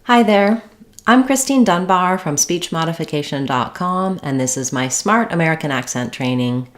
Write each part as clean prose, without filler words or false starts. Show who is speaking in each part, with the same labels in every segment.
Speaker 1: Hi there, I'm Christine Dunbar from speechmodification.com, and this is my Smart American Accent training.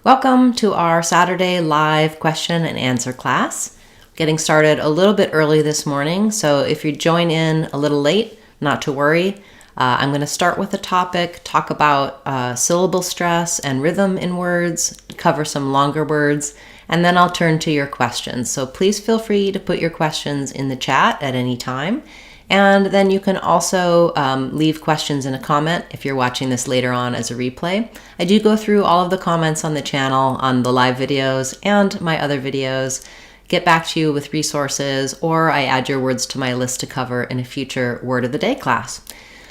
Speaker 1: Welcome to our Saturday live question and answer class. Getting started a little bit early this morning, so if you join in a little late, not to worry. I'm going to start with a topic, talk about syllable stress and rhythm in words, cover some longer words, and then I'll turn to your questions. So please feel free to put your questions in the chat at any time. And then you can also leave questions in a comment if you're watching this later on as a replay. I do go through all of the comments on the channel, on the live videos and my other videos, get back to you with resources, or I add your words to my list to cover in a future Word of the Day class.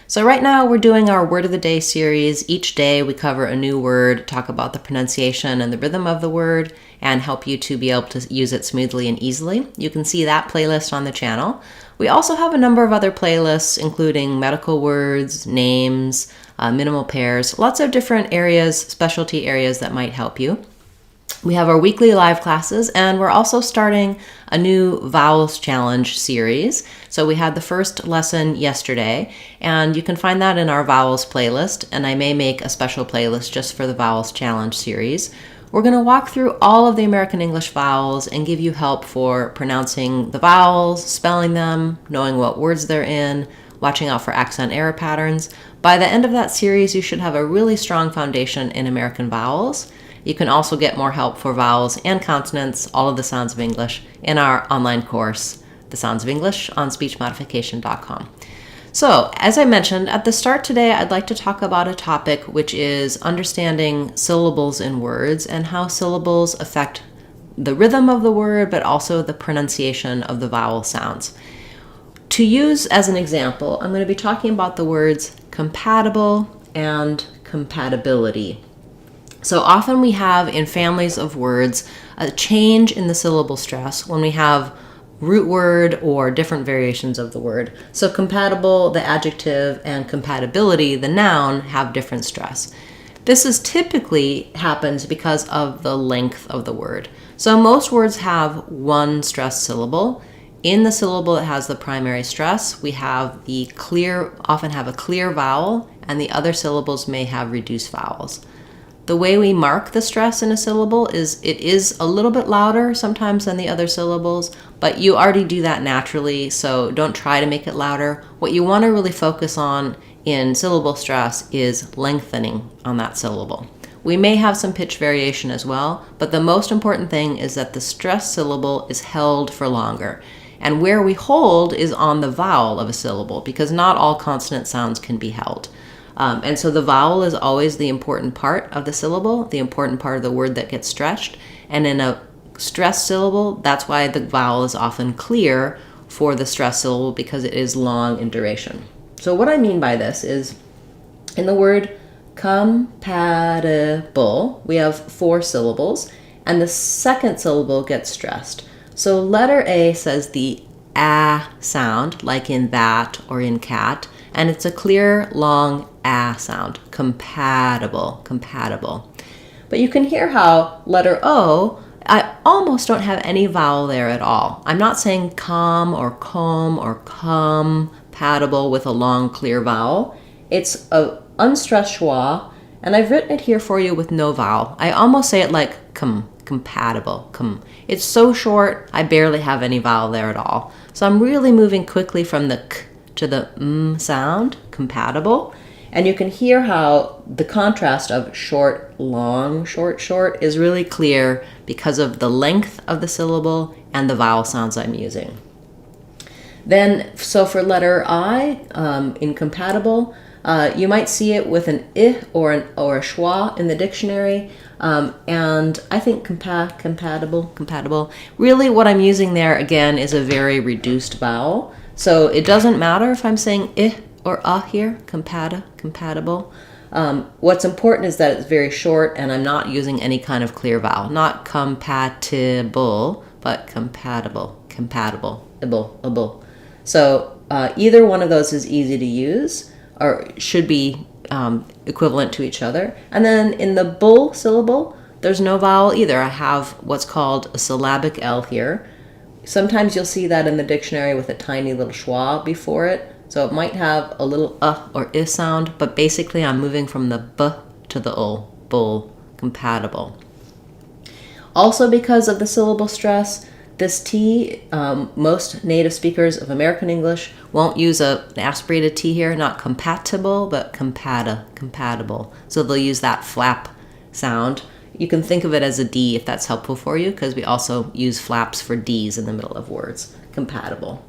Speaker 1: So right now we're doing our Word of the Day series. Each day we cover a new word, talk about the pronunciation and the rhythm of the word, and help you to be able to use it smoothly and easily. You can see that playlist on the channel. We also have a number of other playlists, including medical words, names, minimal pairs, lots of different areas, specialty areas that might help you. We have our weekly live classes, and we're also starting a new vowels challenge series. So we had the first lesson yesterday, and you can find that in our vowels playlist, and I may make a special playlist just for the vowels challenge series. We're going to walk through all of the American English vowels and give you help for pronouncing the vowels, spelling them, knowing what words they're in, watching out for accent error patterns. By the end of that series, you should have a really strong foundation in American vowels. You can also get more help for vowels and consonants, all of the sounds of English, in our online course, The Sounds of English, on speechmodification.com. So, as I mentioned at the start today, I'd like to talk about a topic which is understanding syllables in words and how syllables affect the rhythm of the word, but also the pronunciation of the vowel sounds. To use as an example, I'm going to be talking about the words compatible and compatibility. So often we have in families of words a change in the syllable stress when we have root word or different variations of the word. So compatible, the adjective, and compatibility, the noun, have different stress. This is typically happens because of the length of the word. So most words have one stressed syllable. In the syllable that has the primary stress, we have often have a clear vowel, and the other syllables may have reduced vowels. The way we mark the stress in a syllable is it is a little bit louder sometimes than the other syllables, but you already do that naturally, so don't try to make it louder. What you want to really focus on in syllable stress is lengthening on that syllable. We may have some pitch variation as well, but the most important thing is that the stressed syllable is held for longer. And where we hold is on the vowel of a syllable, because not all consonant sounds can be held. And so the vowel is always the important part of the syllable, the important part of the word that gets stretched. And in a stressed syllable, that's why the vowel is often clear for the stressed syllable, because it is long in duration. So what I mean by this is in the word compatible, we have 4 syllables, and the second syllable gets stressed. So letter A says the A sound, like in that or in cat, and it's a clear, long A sound, compatible. But you can hear how letter O, I almost don't have any vowel there at all. I'm not saying com or comb or compatible with a long, clear vowel. It's a unstressed schwa, and I've written it here for you with no vowel. I almost say it like compatible. It's so short, I barely have any vowel there at all. So I'm really moving quickly from the k to the sound, compatible. And you can hear how the contrast of short, long, short, short is really clear because of the length of the syllable and the vowel sounds I'm using. Then, so for letter I, in compatible, you might see it with an I or a schwa in the dictionary. And I think compatible. Really what I'm using there, again, is a very reduced vowel. So it doesn't matter if I'm saying I or here, compatible. What's important is that it's very short and I'm not using any kind of clear vowel. Not compatible, but compatible. So either one of those is easy to use or should be equivalent to each other. And then in the bull syllable, there's no vowel either. I have what's called a syllabic L here. Sometimes you'll see that in the dictionary with a tiny little schwa before it. So it might have a little or I sound, but basically I'm moving from the b to the ul, bull, compatible. Also because of the syllable stress, this T, most native speakers of American English won't use an aspirated T here, not compatible, but compatible. So they'll use that flap sound. You can think of it as a D if that's helpful for you, because we also use flaps for Ds in the middle of words. Compatible.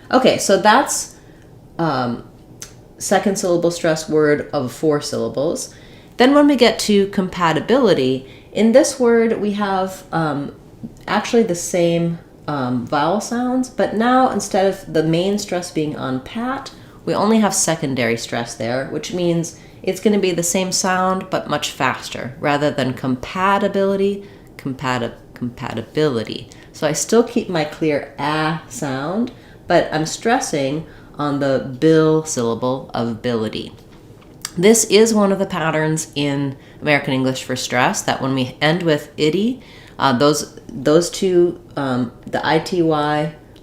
Speaker 1: Okay, so that's second syllable stress word of 4 syllables. Then when we get to compatibility, in this word we have actually the same vowel sounds, but now instead of the main stress being on pat, we only have secondary stress there, which means it's going to be the same sound but much faster, rather than compatibility, compatibility. So I still keep my clear a sound, but I'm stressing on the bil syllable of ability. This is one of the patterns in American English for stress, that when we end with ity, those two, the ity,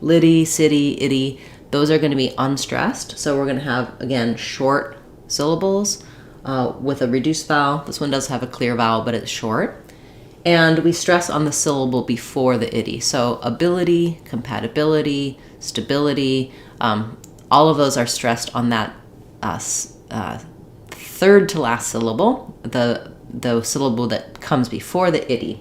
Speaker 1: liddy, city, ity, those are going to be unstressed. So we're going to have, again, short syllables with a reduced vowel. This one does have a clear vowel, but it's short. And we stress on the syllable before the ity. So ability, compatibility, stability, all of those are stressed on that third to last syllable, the syllable that comes before the ity.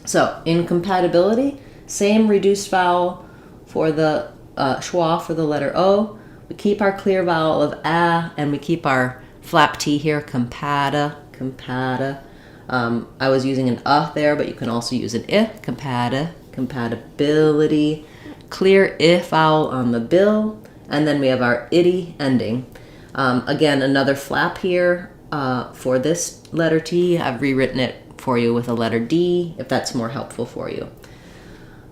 Speaker 1: So in compatibility, same reduced vowel for the schwa for the letter O. We keep our clear vowel of a, and we keep our flap T here, compata. I was using an there, but you can also use an I, compatibility. Clear I vowel on the bil, and then we have our ity ending. Again, another flap here for this letter T. I've rewritten it for you with a letter D, if that's more helpful for you.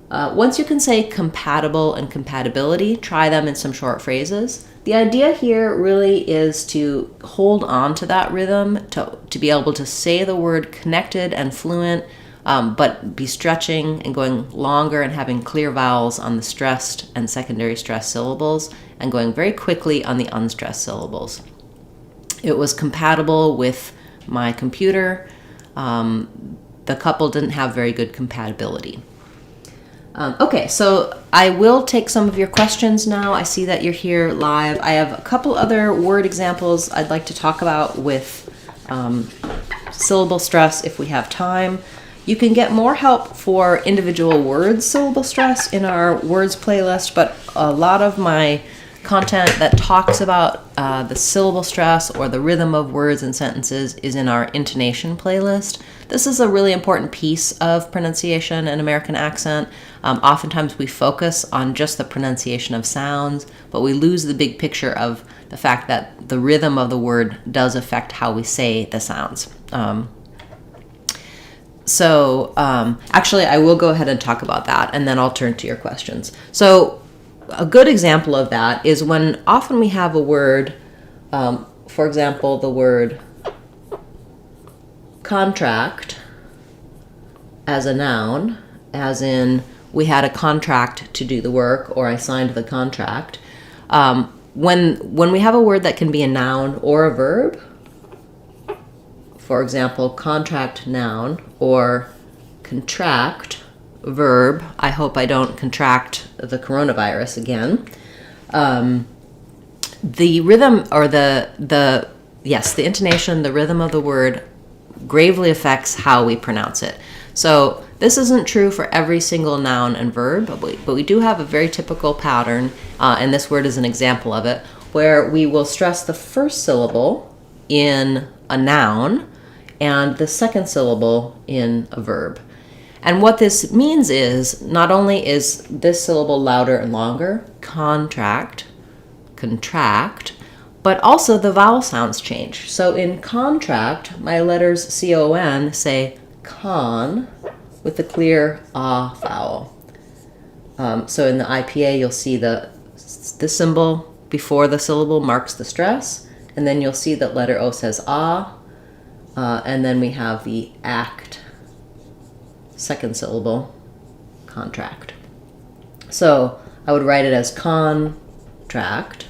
Speaker 1: Once you can say compatible and compatibility, try them in some short phrases. The idea here really is to hold on to that rhythm, to be able to say the word connected and fluent, but be stretching and going longer and having clear vowels on the stressed and secondary stressed syllables, and going very quickly on the unstressed syllables. It was compatible with my computer. The couple didn't have very good compatibility. Okay, so I will take some of your questions now. I see that you're here live. I have a couple other word examples I'd like to talk about with syllable stress if we have time. You can get more help for individual words syllable stress in our words playlist, but a lot of my content that talks about the syllable stress or the rhythm of words and sentences is in our intonation playlist. This is a really important piece of pronunciation and American accent. Oftentimes we focus on just the pronunciation of sounds, but we lose the big picture of the fact that the rhythm of the word does affect how we say the sounds. Actually, I will go ahead and talk about that, and then I'll turn to your questions. So a good example of that is when often we have a word, for example, the word contract as a noun, as in we had a contract to do the work, or I signed the contract. When we have a word that can be a noun or a verb, for example, contract noun or contract verb, I hope I don't contract the coronavirus again. The rhythm or the intonation, the rhythm of the word gravely affects how we pronounce it. So this isn't true for every single noun and verb, but we do have a very typical pattern, and this word is an example of it, where we will stress the first syllable in a noun and the second syllable in a verb. And what this means is, not only is this syllable louder and longer, contract, but also the vowel sounds change. So in contract, my letters C-O-N say con with the clear ah vowel. So in the IPA, you'll see the symbol before the syllable marks the stress, and then you'll see that letter O says ah, and then we have the act, second syllable, contract. So I would write it as contract,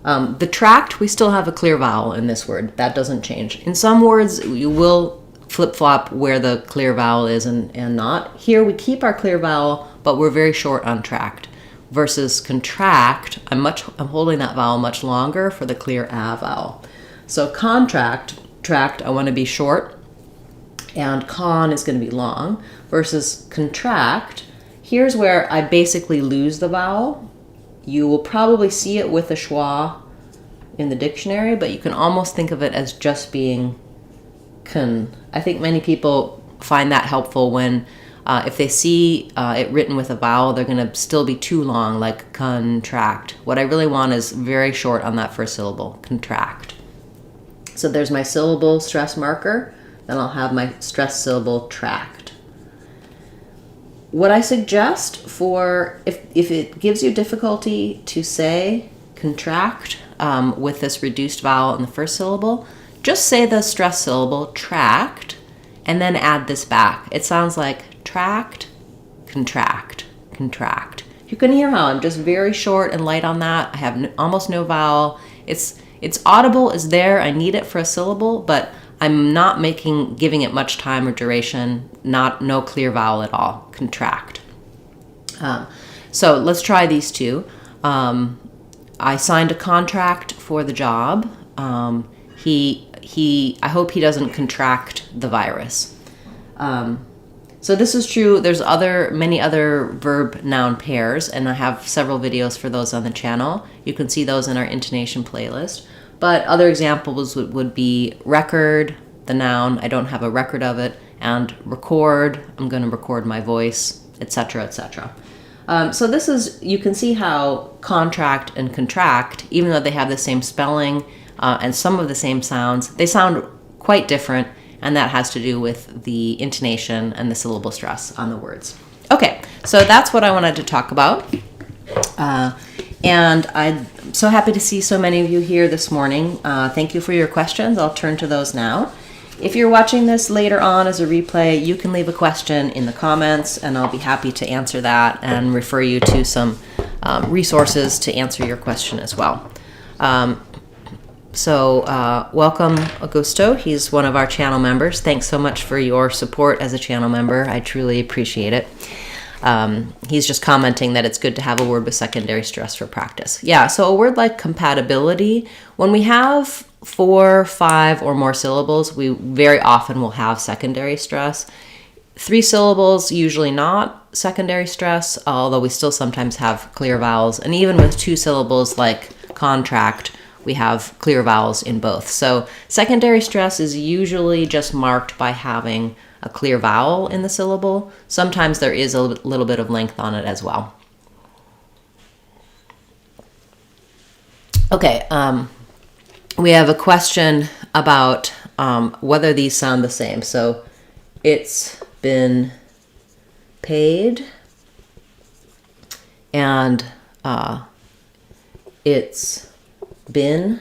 Speaker 1: The tract, we still have a clear vowel in this word. That doesn't change. In some words, you will flip-flop where the clear vowel is and not. Here we keep our clear vowel, but we're very short on tract. Versus contract, I'm holding that vowel much longer for the clear a vowel. So tract, I want to be short, and con is going to be long. Versus contract, here's where I basically lose the vowel. You will probably see it with a schwa in the dictionary, but you can almost think of it as just being con. I think many people find that helpful when if they see it written with a vowel, they're going to still be too long, like contract. What I really want is very short on that first syllable, contract. So there's my syllable stress marker, then I'll have my stress syllable tract. What I suggest for, if it gives you difficulty to say contract with this reduced vowel in the first syllable, just say the stress syllable, tract, and then add this back. It sounds like tract, contract, contract. You can hear how I'm just very short and light on that. I have almost no vowel. It's audible, is there. I need it for a syllable, but I'm not giving it much time or duration. No clear vowel at all. Contract. So let's try these two. I signed a contract for the job. I hope he doesn't contract the virus. So this is true. There's many other verb noun pairs, and I have several videos for those on the channel. You can see those in our intonation playlist. But other examples would be record, the noun, I don't have a record of it, and record, I'm going to record my voice, etc., etc. So this is, you can see how contract and contract, even though they have the same spelling and some of the same sounds, they sound quite different, and that has to do with the intonation and the syllable stress on the words. Okay, so that's what I wanted to talk about. And I'm so happy to see so many of you here this morning. Thank you for your questions. I'll turn to those now. If you're watching this later on as a replay, you can leave a question in the comments, and I'll be happy to answer that and refer you to some resources to answer your question as well. So welcome, Augusto. He's one of our channel members. Thanks so much for your support as a channel member. I truly appreciate it. He's just commenting that it's good to have a word with secondary stress for practice. Yeah, so a word like compatibility, when we have 4, 5, or more syllables, we very often will have secondary stress. 3 syllables, usually not secondary stress, although we still sometimes have clear vowels. And even with 2 syllables like contract, we have clear vowels in both. So secondary stress is usually just marked by having a clear vowel in the syllable. Sometimes there is a little bit of length on it as well. Okay, we have a question about whether these sound the same. So it's been paid, and it's been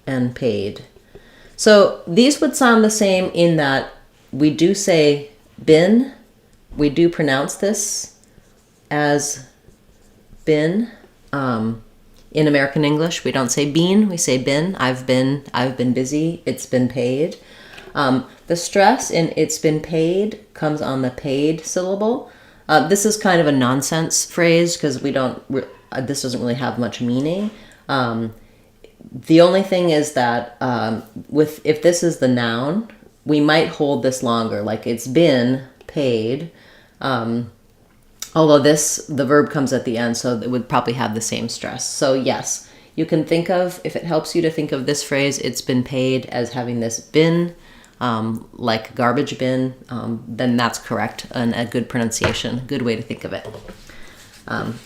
Speaker 1: and paid. So these would sound the same in that we do say been. We do pronounce this as been. In American English, we don't say been, we say been. I've been busy, it's been paid. The stress in it's been paid comes on the paid syllable. This is kind of a nonsense phrase because this doesn't really have much meaning. The only thing is that if this is the noun, we might hold this longer, like it's been paid. Although the verb comes at the end, so it would probably have the same stress. So yes, you can think of, if it helps you to think of this phrase, it's been paid, as having this bin, like garbage bin, then that's correct and a good pronunciation, good way to think of it.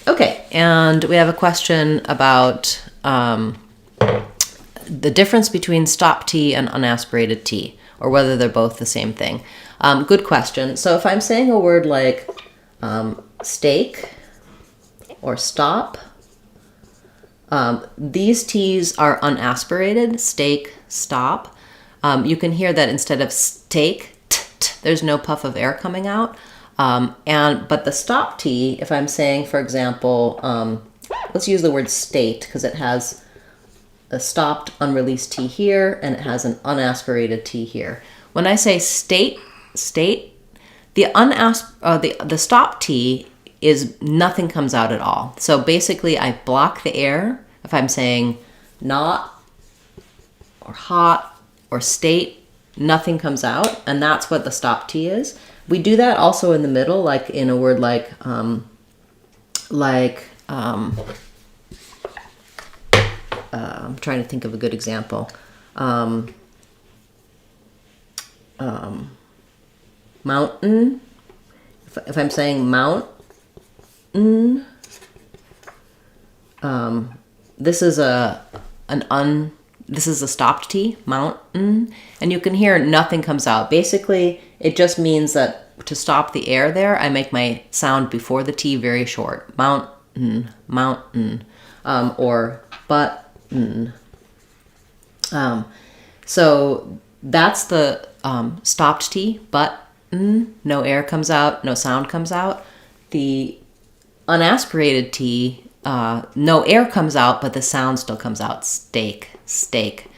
Speaker 1: Okay, and we have a question about the difference between stop T and unaspirated T, or whether they're both the same thing. Good question. So if I'm saying a word like steak or stop, these T's are unaspirated, steak, stop. You can hear that instead of steak, there's no puff of air coming out. But the stop T, if I'm saying, for example, let's use the word state because it has a stopped, unreleased T here, and it has an unaspirated T here. When I say state, the stop T is nothing comes out at all. So basically I block the air if I'm saying not or hot or state, nothing comes out, and that's what the stop T is. We do that also in the middle, like in a word like I'm trying to think of a good example. Mountain. If I'm saying mount, this is a stopped T, mountain, and you can hear nothing comes out. Basically, it just means that to stop the air there, I make my sound before the T very short. Mountain, mountain, or button. So that's the stopped T, button. No air comes out, no sound comes out. The unaspirated T, no air comes out, but the sound still comes out. Steak, steak.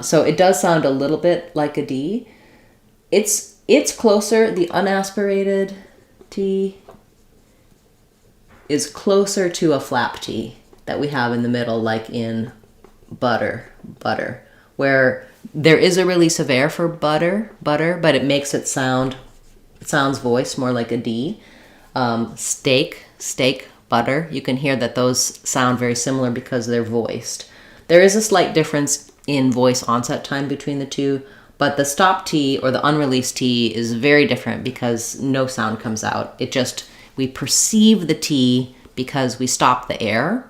Speaker 1: So it does sound a little bit like a D. It's closer. The unaspirated T is closer to a flap T that we have in the middle, like in butter, butter, where there is a release of air for butter, but it makes it sounds voiced more like a D. Steak, steak, butter. You can hear that those sound very similar because they're voiced. There is a slight difference in voice onset time between the two, but the stop T or the unreleased T is very different because no sound comes out. We perceive the T because we stop the air,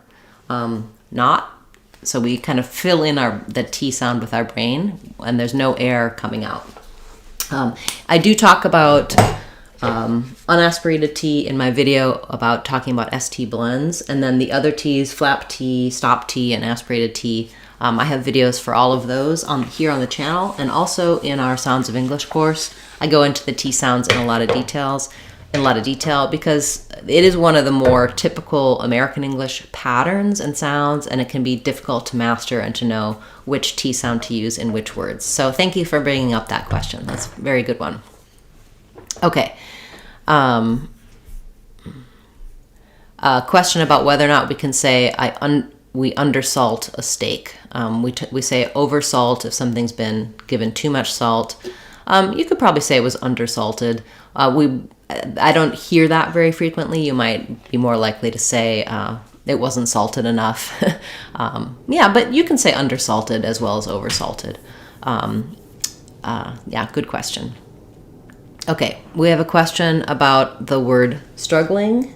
Speaker 1: so we kind of fill in the T sound with our brain, and there's no air coming out. I do talk about unaspirated T in my video about talking about ST blends, and then the other T's, flap T, stop T, and aspirated T. I have videos for all of those here on the channel, and also in our Sounds of English course. I go into the T sounds in a lot of detail because it is one of the more typical American English patterns and sounds, and it can be difficult to master and to know which T sound to use in which words. So thank you for bringing up that question. That's a very good one. Okay. A question about whether or not we can say we undersalt a steak. We say oversalt if something's been given too much salt. You could probably say it was undersalted. I don't hear that very frequently. You might be more likely to say it wasn't salted enough. Yeah, but you can say undersalted as well as oversalted. Yeah, good question. Okay, we have a question about the word struggling,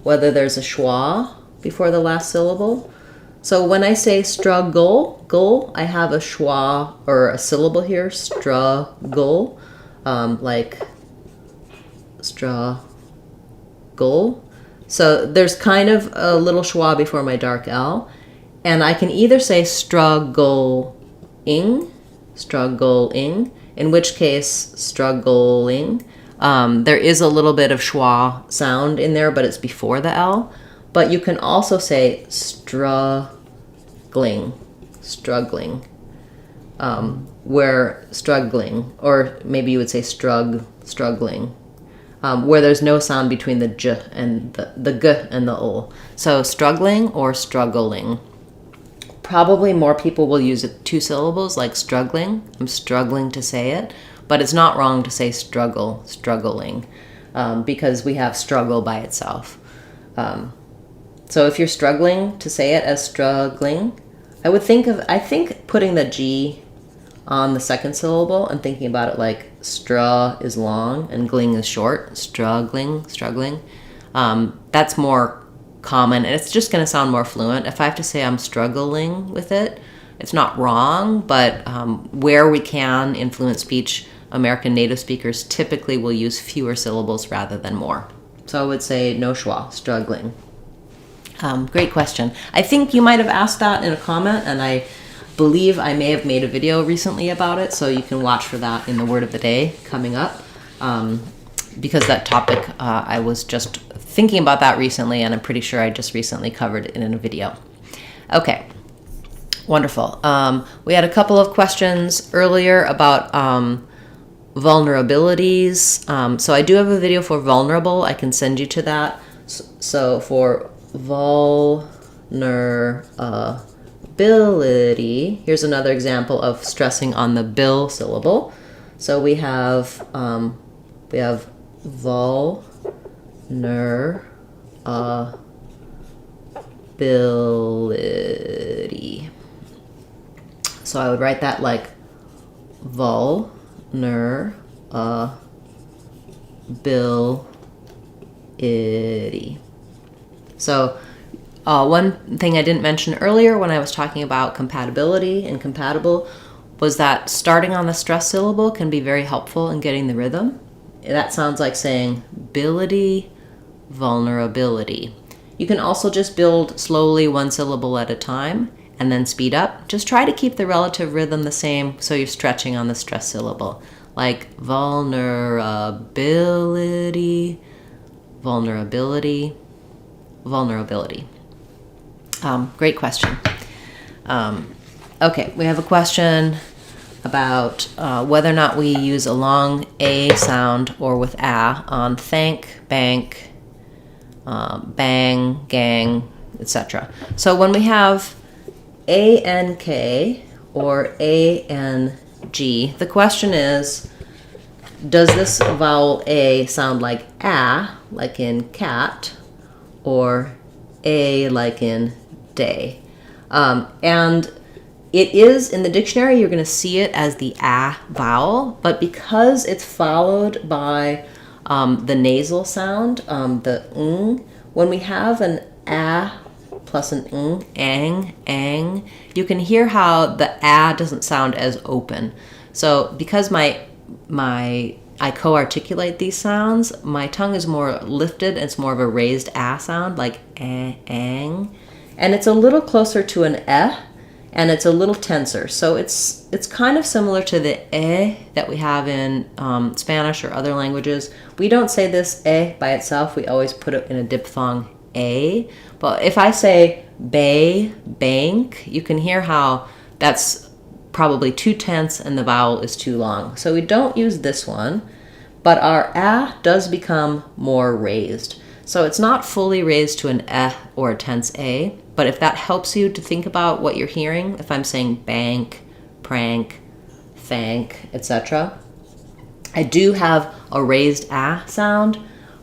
Speaker 1: whether there's a schwa before the last syllable. So when I say struggle, I have a schwa or a syllable here, struggle, like struggle. So there's kind of a little schwa before my dark L, and I can either say struggling, in which case struggling. There is a little bit of schwa sound in there, but it's before the L. But you can also say struggling, where struggling, or maybe you would say struggling, where there's no sound between the j and the g and the o. So struggling or struggling. Probably more people will use it two syllables, like struggling. I'm struggling to say it, but it's not wrong to say struggling, because we have struggle by itself. So if you're struggling to say it as struggling, I think putting the G on the second syllable and thinking about it like stra is long and gling is short, struggling. That's more common, and it's just going to sound more fluent. If I have to say I'm struggling with it, it's not wrong, but where we can in fluent speech, American native speakers typically will use fewer syllables rather than more. So I would say no schwa, struggling. Great question. I think you might have asked that in a comment, and I believe I may have made a video recently about it, so you can watch for that in the word of the day coming up. Because that topic, I was just thinking about that recently, and I'm pretty sure I just recently covered it in a video. Okay. Wonderful. We had a couple of questions earlier about vulnerabilities. So I do have a video for vulnerable. I can send you to that. So for vulnerability, here's another example of stressing on the bill syllable. So we have vulnerability. So I would write that like vulnerability. So one thing I didn't mention earlier when I was talking about compatibility and compatible was that starting on the stress syllable can be very helpful in getting the rhythm. That sounds like saying ability, vulnerability. You can also just build slowly one syllable at a time and then speed up. Just try to keep the relative rhythm the same so you're stretching on the stress syllable. Like vulnerability, vulnerability, vulnerability. Great question. Okay, we have a question about whether or not we use a long A sound or with a on thank, bank, bang, gang, etc. So when we have A-N-K or A-N-G, the question is, does this vowel A sound like a, like in cat, or a, like in day? And it is, in the dictionary, you're going to see it as the a vowel, but because it's followed by the nasal sound, the ng, when we have an a plus an ang, you can hear how the a doesn't sound as open. So because I co-articulate these sounds, my tongue is more lifted, it's more of a raised a sound, like ang, and it's a little closer to an and it's a little tenser. So it's kind of similar to the that we have in Spanish or other languages. We don't say this by itself. We always put it in a diphthong a. But if I say bay, bank, you can hear how that's probably too tense and the vowel is too long. So we don't use this one, but our a does become more raised. So it's not fully raised to an or a tense a, but if that helps you to think about what you're hearing, if I'm saying bank, prank, thank, etc., I do have a raised a sound,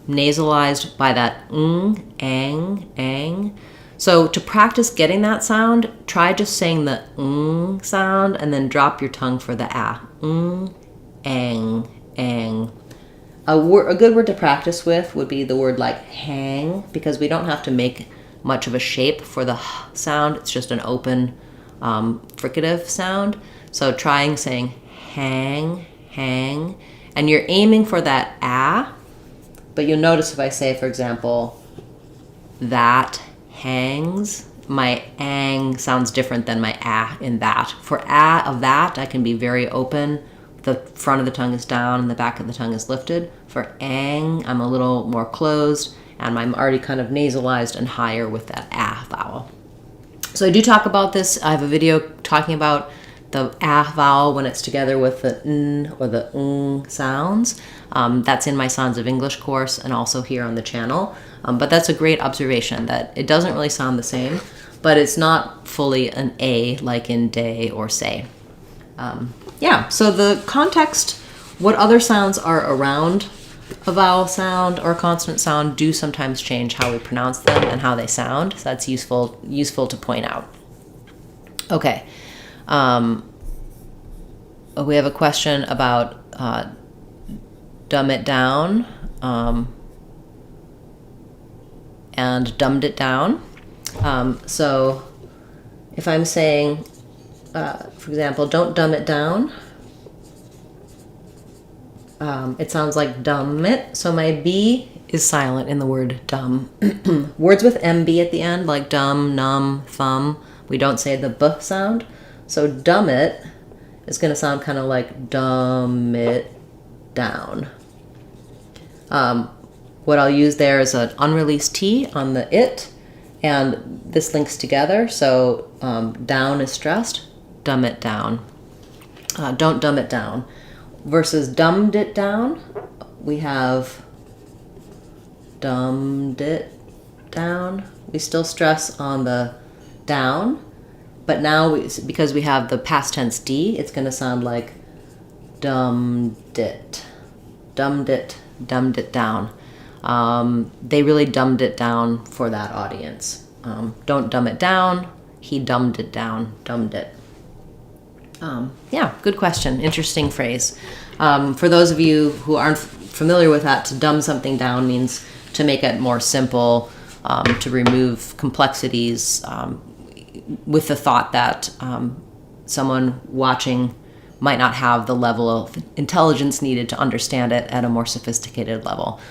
Speaker 1: nasalized by that ang. So to practice getting that sound, try just saying the sound and then drop your tongue for the a. Ang. A good word to practice with would be the word like hang, because we don't have to make much of a shape for the sound. It's just an open fricative sound. So trying saying hang, and you're aiming for that a, but you'll notice if I say, for example, that hangs, my ang sounds different than my a in that. For a of that, I can be very open. The front of the tongue is down and the back of the tongue is lifted. For ang, I'm a little more closed and I'm already kind of nasalized and higher with that a vowel. So I do talk about this. I have a video talking about the a vowel when it's together with the n or the sounds. That's in my Sounds of English course and also here on the channel. But that's a great observation that it doesn't really sound the same, but it's not fully an a like in day or say. Yeah, so the context, what other sounds are around a vowel sound or a consonant sound do sometimes change how we pronounce them and how they sound. So that's useful to point out. Okay. We have a question about dumb it down and dumbed it down. So if I'm saying, for example, don't dumb it down, it sounds like dumb it. So my B is silent in the word dumb. Words with MB at the end, like dumb, numb, thumb, we don't say the B sound. So dumb it is going to sound kind of like dumb it down. What I'll use there is an unreleased T on the it, And this links together. So down is stressed, dumb it down. Don't dumb it down. Versus dumbed it down, we have dumbed it down. We still stress on the down, but now because we have the past tense D, it's going to sound like dumbed it, dumbed it, dumbed it down. They really dumbed it down for that audience. Don't dumb it down. He dumbed it down, dumbed it. Yeah, good question. Interesting phrase. For those of you who aren't familiar with that, to dumb something down means to make it more simple, to remove complexities, with the thought that someone watching might not have the level of intelligence needed to understand it at a more sophisticated level.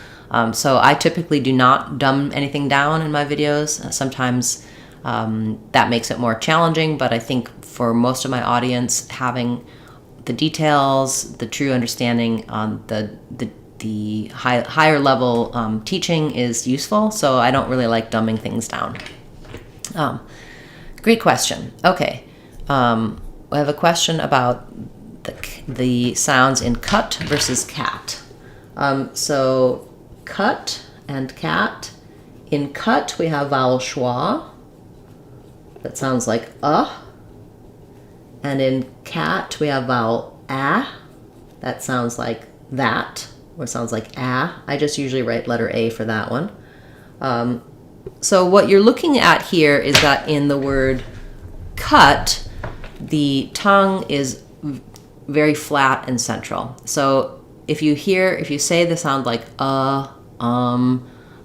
Speaker 1: So I typically do not dumb anything down in my videos. Sometimes that makes it more challenging, but I think for most of my audience, having the details, the true understanding on the higher level teaching is useful, so I don't really like dumbing things down. Great question. Okay, we have a question about the sounds in cut versus cat. So cut and cat. In cut, we have vowel schwa. That sounds like And in cat, we have vowel That sounds like that, or sounds like I just usually write letter A for that one. So what you're looking at here is that in the word cut, the tongue is very flat and central. So if you say the sound like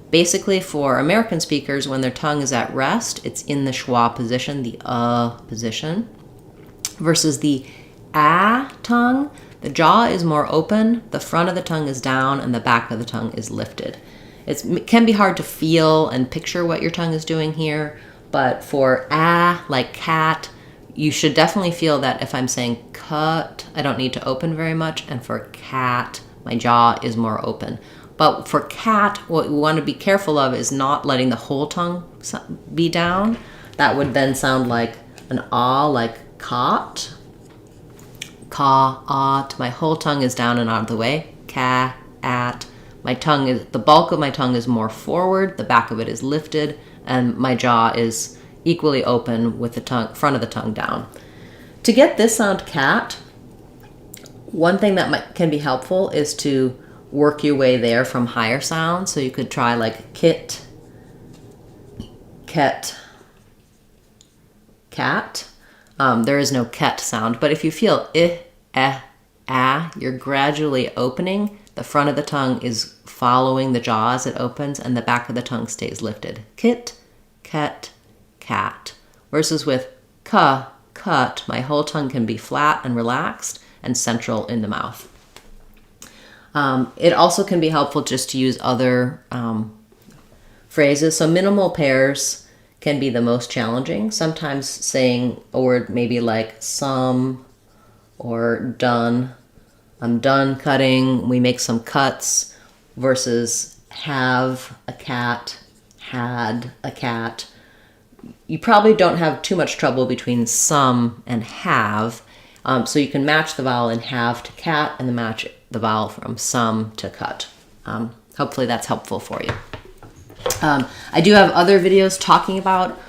Speaker 1: basically for American speakers, when their tongue is at rest, it's in the schwa position, the position, versus the tongue. The jaw is more open, the front of the tongue is down, and the back of the tongue is lifted. It can be hard to feel and picture what your tongue is doing here, but for like cat, you should definitely feel that if I'm saying cut, I don't need to open very much, and for cat, my jaw is more open. But for cat, what we want to be careful of is not letting the whole tongue be down. That would then sound like an like cot. Ka-at. My whole tongue is down and out of the way. Ka-at. The bulk of my tongue is more forward, the back of it is lifted, and my jaw is equally open with the front of the tongue down. To get this sound cat, one thing that can be helpful is to work your way there from higher sounds. So you could try like kit, ket, cat. There is no ket sound, but if you feel you're gradually opening. The front of the tongue is following the jaw as it opens, and the back of the tongue stays lifted. Kit, ket, cat. Versus with cut, my whole tongue can be flat and relaxed and central in the mouth. It also can be helpful just to use other phrases. So minimal pairs can be the most challenging. Sometimes saying a word maybe like some or done. I'm done cutting, we make some cuts, versus have a cat, had a cat. You probably don't have too much trouble between some and have, so you can match the vowel in have to cat and then match the vowel from some to cut. Hopefully that's helpful for you. I do have other videos talking about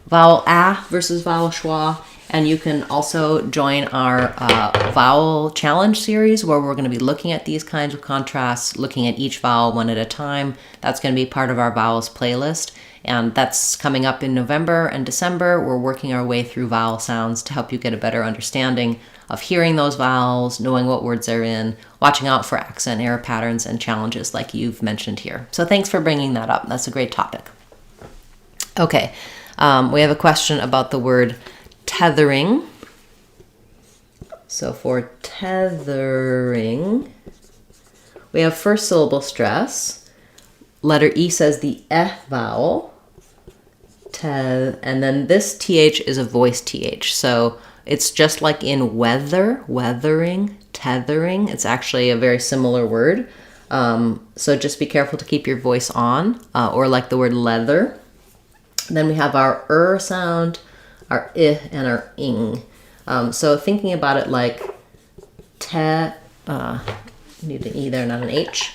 Speaker 1: vowel versus vowel schwa, and you can also join our vowel challenge series where we're going to be looking at these kinds of contrasts, looking at each vowel one at a time. That's going to be part of our vowels playlist, and that's coming up in November and December. We're working our way through vowel sounds to help you get a better understanding of hearing those vowels, knowing what words they're in, watching out for accent error patterns and challenges like you've mentioned here. So thanks for bringing that up. That's a great topic. Okay, we have a question about the word tethering. So for tethering, we have first syllable stress. Letter E says the vowel. And then this TH is a voice TH. So it's just like in weathering, tethering. It's actually a very similar word. So just be careful to keep your voice on, or like the word leather. Then we have our sound, our I, and our ing. So thinking about it like te, need an E there, not an H.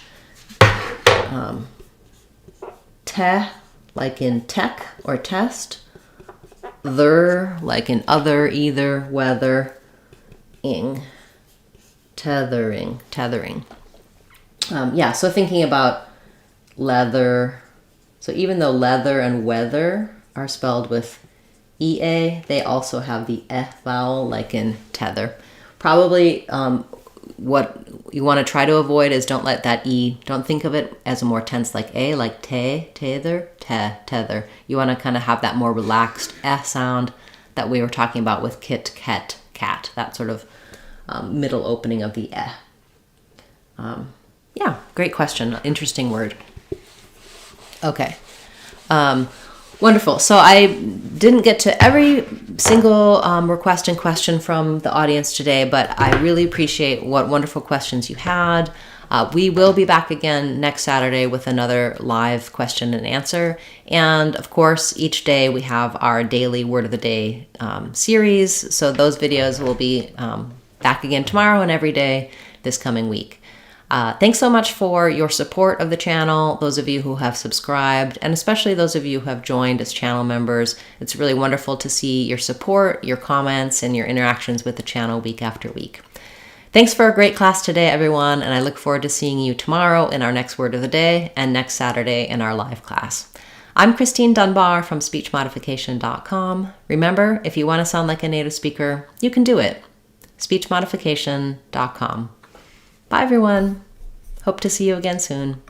Speaker 1: Te, like in tech or test. Ther, like in other, either, whether. Ing, tethering. Yeah, so thinking about leather. So even though leather and weather are spelled with EA, they also have the E vowel, like in tether. Probably what you want to try to avoid is don't let that E, don't think of it as a more tense like A, like tether. You want to kind of have that more relaxed E sound that we were talking about with kit, ket, cat, that sort of middle opening of the E. Yeah, great question. Interesting word. Okay. Wonderful. So I didn't get to every single request and question from the audience today, but I really appreciate what wonderful questions you had. We will be back again next Saturday with another live question and answer. And of course, each day we have our daily Word of the Day series. So those videos will be back again tomorrow and every day this coming week. Thanks so much for your support of the channel, those of you who have subscribed, and especially those of you who have joined as channel members. It's really wonderful to see your support, your comments, and your interactions with the channel week after week. Thanks for a great class today, everyone, and I look forward to seeing you tomorrow in our next Word of the Day and next Saturday in our live class. I'm Christine Dunbar from speechmodification.com. Remember, if you want to sound like a native speaker, you can do it. speechmodification.com. Bye, everyone. Hope to see you again soon.